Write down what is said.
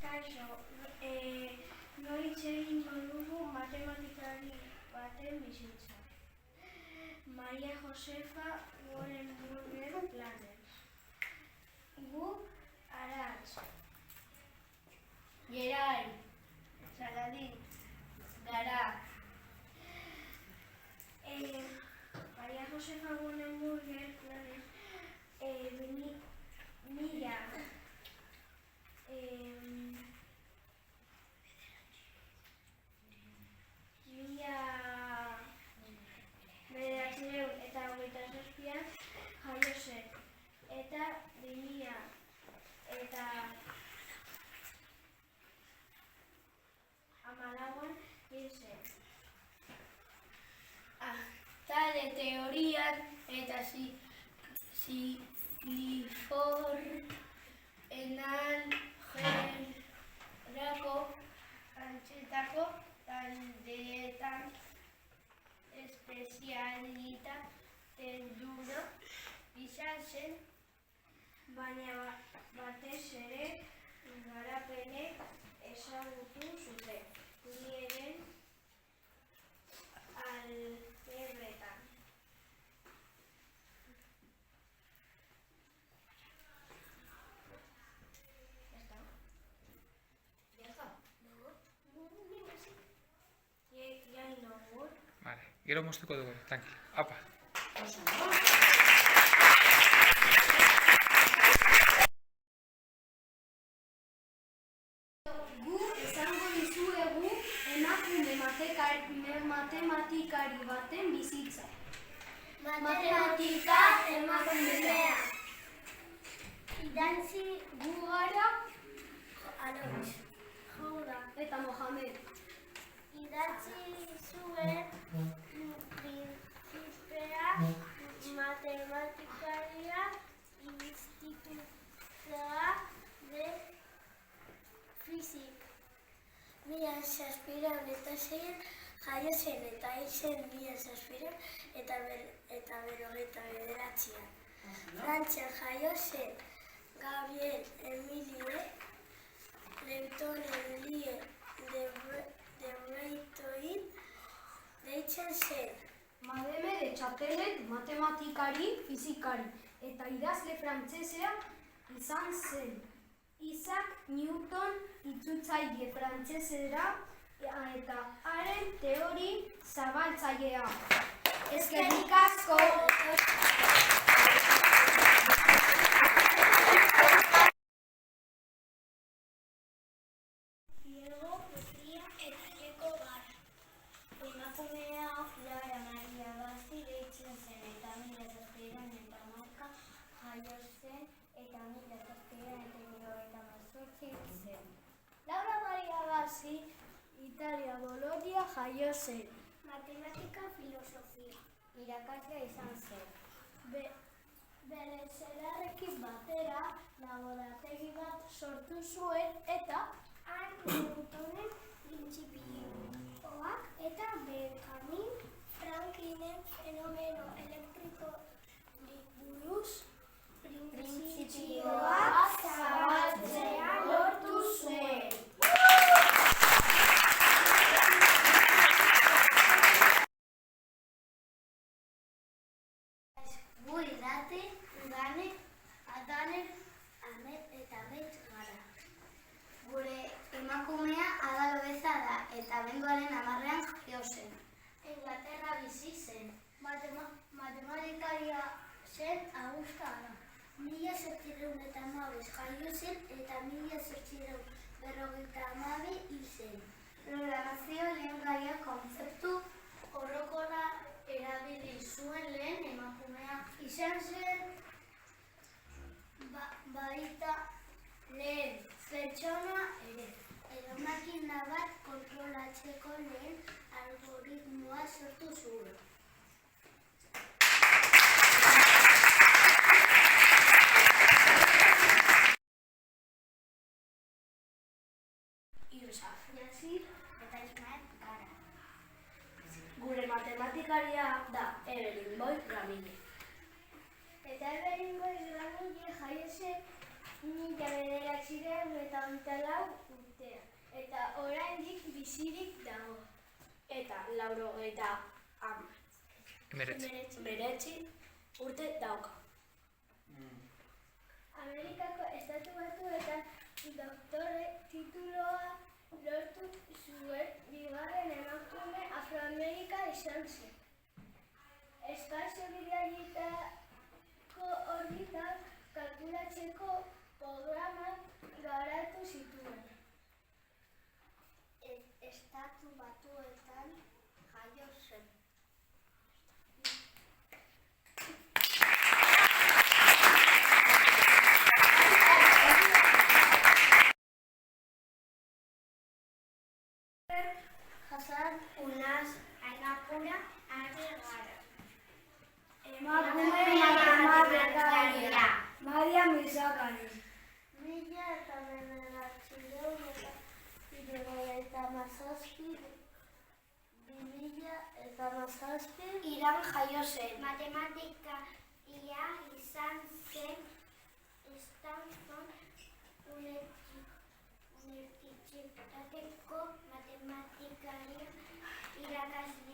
Kaixo, noiz egingo dugu matematikari baten bizitza. Maria Josefa Gorenburger Planen. Gu Aratz, Gerai, Saladin, Gara. Maria Josefa Gorenburger Planen jaio zen, eta 2014an hil zen. Talde teorian eta zikliforrenalgerako antzetako taldeetan espezialitateduna izan zen, baina batez ere garapenek ezagutu zuten Nieren algebretan. Vale, gero moztuko dugu, tranquilo. Apa! Gu esango dizuegu emakume matematikari baten bizitza. Matematika emakumea. Idatzi gu gara Alois, Joura eta Mohamed. Idatzi zuen printzipea matematikaria instituzioa de Fizik. 1706 jaio zen eta hil zen 1789an. Frantzian jaio zen Gabriel Emilie Letourneau de Bretoin deitzen zen. Madame de Châtelet matematikari, fizikari eta idazle frantsesea izan zen. Isaac Newton itzultzaile frantsesera eta haren teori zabaltzailea. Eskerrik asko! Diego Petria eta Jeko Gara. Emakumea Lara Maria Gazti deitzen zen eta 1711an jaio zen eta 1798 hil zen. Laura Maria Gazti, Italia Bologna jaio zen. Matematika filosofia irakaslea izan zen. Bere senarrekin batera laborategi bat sortu zuen eta han Newtonen printzipioak eta Benjamin Franklinen fenomeno elektrikoari buruz printzipioak zabaltzea lortu zuen. Gu Irate, Urane, Adane, Amet eta Amets gara. Gure emakumea Ada Lobeza da eta abenduaren 10ean jaio zen. Inglaterra bizi zen. Matematikaria zen Augusta Ada. 1712 jaio zen eta 1752 hil zen. Programazio lehengaia kontzeptu orokorra erabili zuen lehen emakumea izan zen, baita lehen pertsona ere. Edo makina bat kontrolatzeko lehen algoritmoa sortu zuen. Yusuf Yasir eta Ismael Gara. Gure matematikaria da Evelyn Boyd Ramírez. Eta Evelyn Boyd Ramírez jaio zen 1900 urtea, eta oraindik bizirik dago. Eta 89 urte dauka. Amerikako Estatu Batuetan doktore tituloa lortu zuen bigarren emakume afroamerika izan zen. Espazio bidaietako orbitak kalkulatzeko programak garatu zituen. Estatu Batuetan jaio zen. Hasan Unaz Ainapura Arregara. Emakume matematikaria. Maria Mizakari. 1917 Iran jaio zen. Matematikaria izan zen Stanford Unibertsitateko matematikaria irakasle.